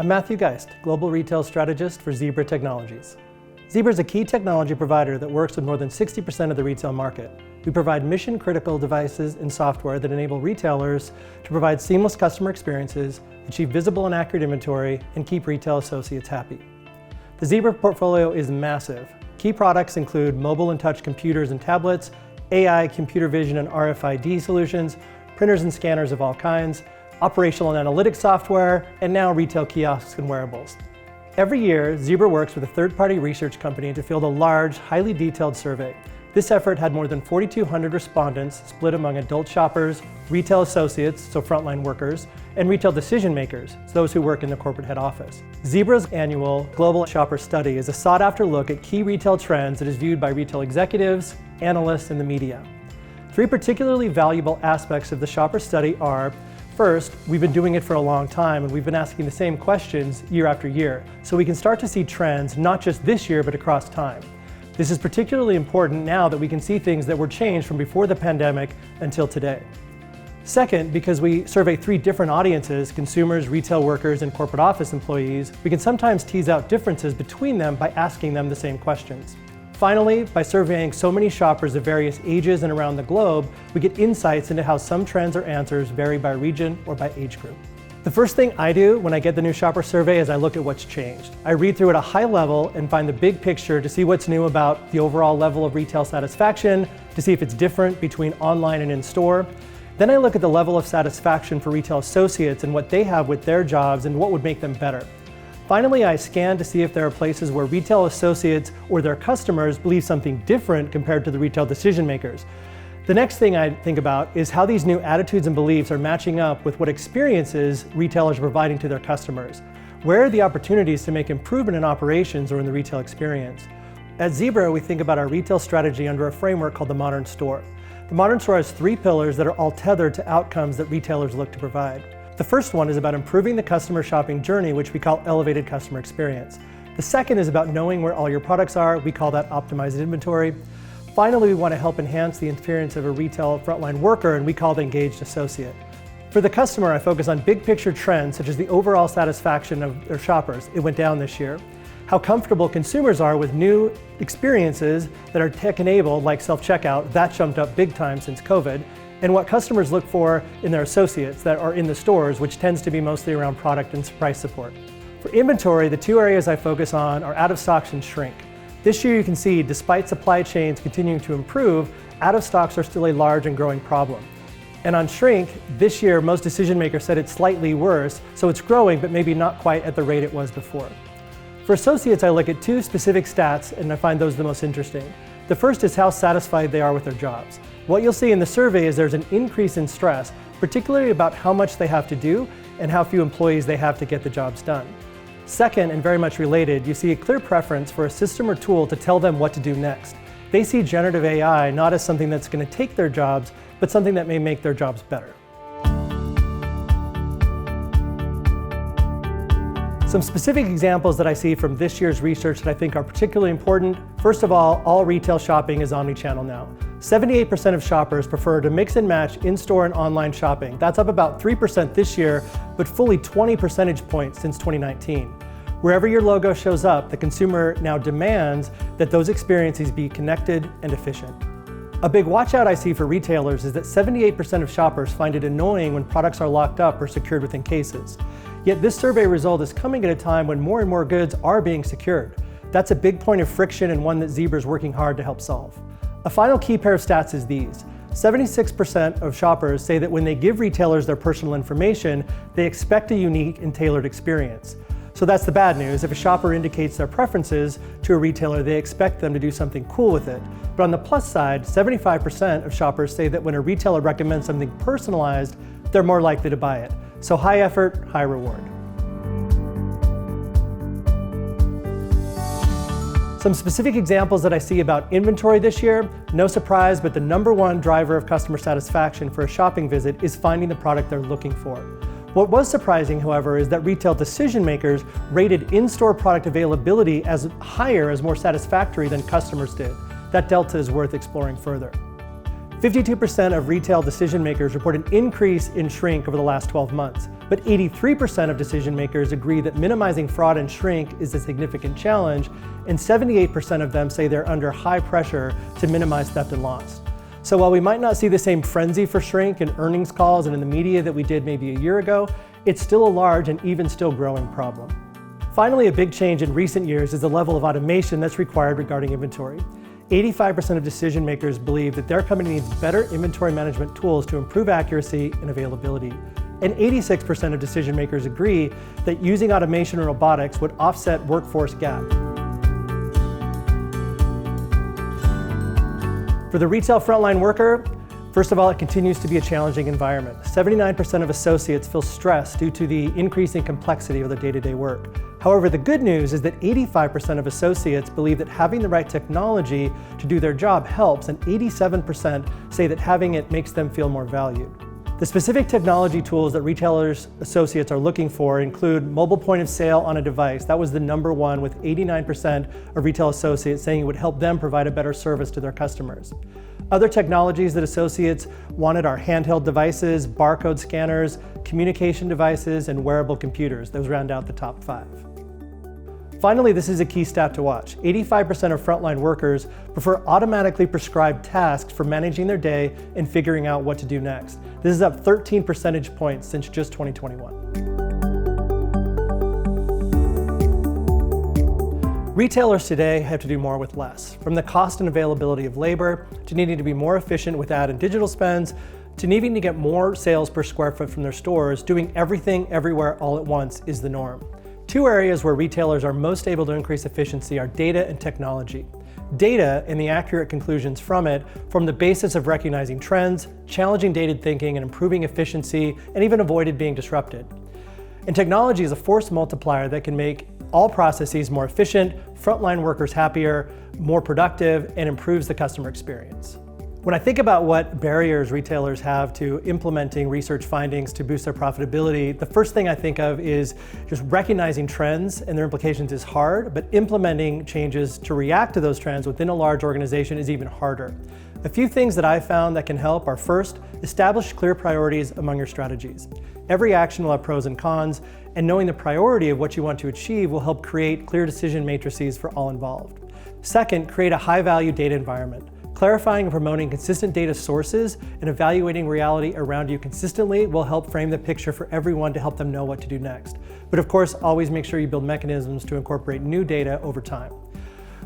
I'm Matthew Guiste, Global Retail Strategist for Zebra Technologies. Zebra is a key technology provider that works with more than 60% of the retail market. We provide mission-critical devices and software that enable retailers to provide seamless customer experiences, achieve visible and accurate inventory, and keep retail associates happy. The Zebra portfolio is massive. Key products include mobile and touch computers and tablets, AI, computer vision and RFID solutions, printers and scanners of all kinds, operational and analytics software, and now retail kiosks and wearables. Every year, Zebra works with a third-party research company to field a large, highly detailed survey. This effort had more than 4,200 respondents split among adult shoppers, retail associates, so frontline workers, and retail decision makers, so those who work in the corporate head office. Zebra's annual Global Shopper Study is a sought-after look at key retail trends that is viewed by retail executives, analysts, and the media. Three particularly valuable aspects of the Shopper Study are: first, we've been doing it for a long time and we've been asking the same questions year after year, so we can start to see trends not just this year but across time. This is particularly important now that we can see things that were changed from before the pandemic until today. Second, because we survey three different audiences, consumers, retail workers, and corporate office employees, we can sometimes tease out differences between them by asking them the same questions. Finally, by surveying so many shoppers of various ages and around the globe, we get insights into how some trends or answers vary by region or by age group. The first thing I do when I get the new shopper survey is I look at what's changed. I read through at a high level and find the big picture to see what's new about the overall level of retail satisfaction, to see if it's different between online and in-store. Then I look at the level of satisfaction for retail associates and what they have with their jobs and what would make them better. Finally, I scan to see if there are places where retail associates or their customers believe something different compared to the retail decision makers. The next thing I think about is how these new attitudes and beliefs are matching up with what experiences retailers are providing to their customers. Where are the opportunities to make improvement in operations or in the retail experience? At Zebra, we think about our retail strategy under a framework called the modern store. The modern store has three pillars that are all tethered to outcomes that retailers look to provide. The first one is about improving the customer shopping journey, which we call elevated customer experience. The second is about knowing where all your products are. We call that optimized inventory. Finally, we want to help enhance the experience of a retail frontline worker, and we call it engaged associate. For the customer, I focus on big picture trends such as the overall satisfaction of their shoppers. It went down this year. How comfortable consumers are with new experiences that are tech-enabled, like self-checkout. That jumped up big time since COVID. And what customers look for in their associates that are in the stores, which tends to be mostly around product and price support. For inventory, the two areas I focus on are out of stocks and shrink. This year you can see, despite supply chains continuing to improve, out of stocks are still a large and growing problem. And on shrink, this year most decision makers said it's slightly worse, so it's growing but maybe not quite at the rate it was before. For associates, I look at two specific stats and I find those the most interesting. The first is how satisfied they are with their jobs. What you'll see in the survey is there's an increase in stress, particularly about how much they have to do and how few employees they have to get the jobs done. Second, and very much related, you see a clear preference for a system or tool to tell them what to do next. They see generative AI not as something that's going to take their jobs, but something that may make their jobs better. Some specific examples that I see from this year's research that I think are particularly important. First of all retail shopping is omnichannel now. 78% of shoppers prefer to mix and match in-store and online shopping. That's up about 3% this year, but fully 20 percentage points since 2019. Wherever your logo shows up, the consumer now demands that those experiences be connected and efficient. A big watch out I see for retailers is that 78% of shoppers find it annoying when products are locked up or secured within cases. Yet this survey result is coming at a time when more and more goods are being secured. That's a big point of friction and one that Zebra is working hard to help solve. A final key pair of stats is these. 76% of shoppers say that when they give retailers their personal information, they expect a unique and tailored experience. So that's the bad news. If a shopper indicates their preferences to a retailer, they expect them to do something cool with it. But on the plus side, 75% of shoppers say that when a retailer recommends something personalized, they're more likely to buy it. So high effort, high reward. Some specific examples that I see about inventory this year, no surprise, but the #1 driver of customer satisfaction for a shopping visit is finding the product they're looking for. What was surprising, however, is that retail decision makers rated in-store product availability as higher, as more satisfactory than customers did. That delta is worth exploring further. 52% of retail decision makers report an increase in shrink over the last 12 months, but 83% of decision makers agree that minimizing fraud and shrink is a significant challenge, and 78% of them say they're under high pressure to minimize theft and loss. So while we might not see the same frenzy for shrink in earnings calls and in the media that we did maybe a year ago, it's still a large and even still growing problem. Finally, a big change in recent years is the level of automation that's required regarding inventory. 85% of decision makers believe that their company needs better inventory management tools to improve accuracy and availability. And 86% of decision makers agree that using automation and robotics would offset workforce gap. For the retail frontline worker, first of all, it continues to be a challenging environment. 79% of associates feel stressed due to the increasing complexity of their day-to-day work. However, the good news is that 85% of associates believe that having the right technology to do their job helps, and 87% say that having it makes them feel more valued. The specific technology tools that retailers' associates are looking for include mobile point of sale on a device. That was the #1, with 89% of retail associates saying it would help them provide a better service to their customers. Other technologies that associates wanted are handheld devices, barcode scanners, communication devices, and wearable computers. Those round out the top 5. Finally, this is a key stat to watch. 85% of frontline workers prefer automatically prescribed tasks for managing their day and figuring out what to do next. This is up 13 percentage points since just 2021. Retailers today have to do more with less, from the cost and availability of labor, to needing to be more efficient with ad and digital spends, to needing to get more sales per square foot from their stores. Doing everything everywhere all at once is the norm. Two areas where retailers are most able to increase efficiency are data and technology. Data and the accurate conclusions from it form the basis of recognizing trends, challenging dated thinking, and improving efficiency, and even avoided being disrupted. And technology is a force multiplier that can make all processes more efficient, frontline workers happier, more productive, and improves the customer experience. When I think about what barriers retailers have to implementing research findings to boost their profitability, the first thing I think of is just recognizing trends and their implications is hard, but implementing changes to react to those trends within a large organization is even harder. A few things that I've found that can help are: first, establish clear priorities among your strategies. Every action will have pros and cons, and knowing the priority of what you want to achieve will help create clear decision matrices for all involved. Second, create a high-value data environment. Clarifying and promoting consistent data sources and evaluating reality around you consistently will help frame the picture for everyone to help them know what to do next. But of course, always make sure you build mechanisms to incorporate new data over time.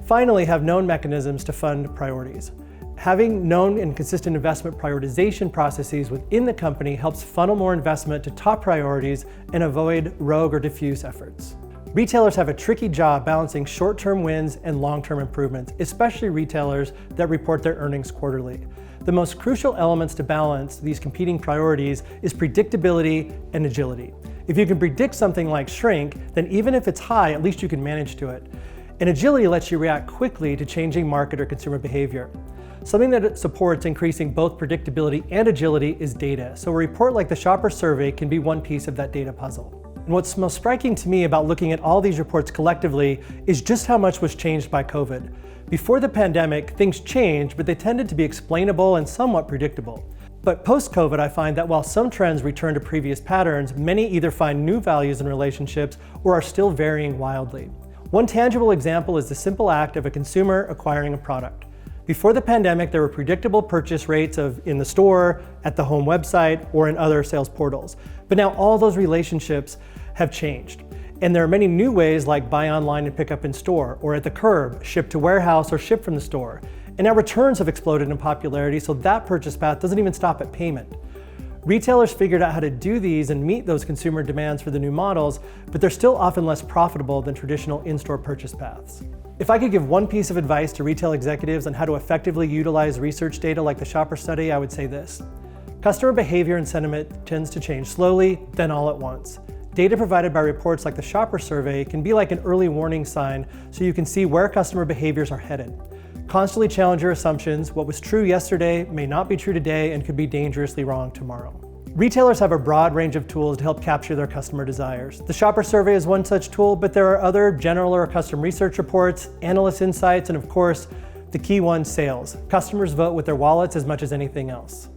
Finally, have known mechanisms to fund priorities. Having known and consistent investment prioritization processes within the company helps funnel more investment to top priorities and avoid rogue or diffuse efforts. Retailers have a tricky job balancing short-term wins and long-term improvements, especially retailers that report their earnings quarterly. The most crucial elements to balance these competing priorities is predictability and agility. If you can predict something like shrink, then even if it's high, at least you can manage to it. And agility lets you react quickly to changing market or consumer behavior. Something that supports increasing both predictability and agility is data. So a report like the shopper survey can be one piece of that data puzzle. And what's most striking to me about looking at all these reports collectively is just how much was changed by COVID. Before the pandemic, things changed, but they tended to be explainable and somewhat predictable. But post-COVID, I find that while some trends return to previous patterns, many either find new values in relationships or are still varying wildly. One tangible example is the simple act of a consumer acquiring a product. Before the pandemic, there were predictable purchase rates in the store, at the home website, or in other sales portals. But now all those relationships have changed. And there are many new ways like buy online and pick up in store, or at the curb, ship to warehouse, or ship from the store. And now returns have exploded in popularity, so that purchase path doesn't even stop at payment. Retailers figured out how to do these and meet those consumer demands for the new models, but they're still often less profitable than traditional in-store purchase paths. If I could give one piece of advice to retail executives on how to effectively utilize research data like the shopper study, I would say this. Customer behavior and sentiment tends to change slowly, then all at once. Data provided by reports like the shopper survey can be like an early warning sign so you can see where customer behaviors are headed. Constantly challenge your assumptions. What was true yesterday may not be true today and could be dangerously wrong tomorrow. Retailers have a broad range of tools to help capture their customer desires. The shopper survey is one such tool, but there are other general or custom research reports, analyst insights, and of course, The key one, sales. Customers vote with their wallets as much as anything else.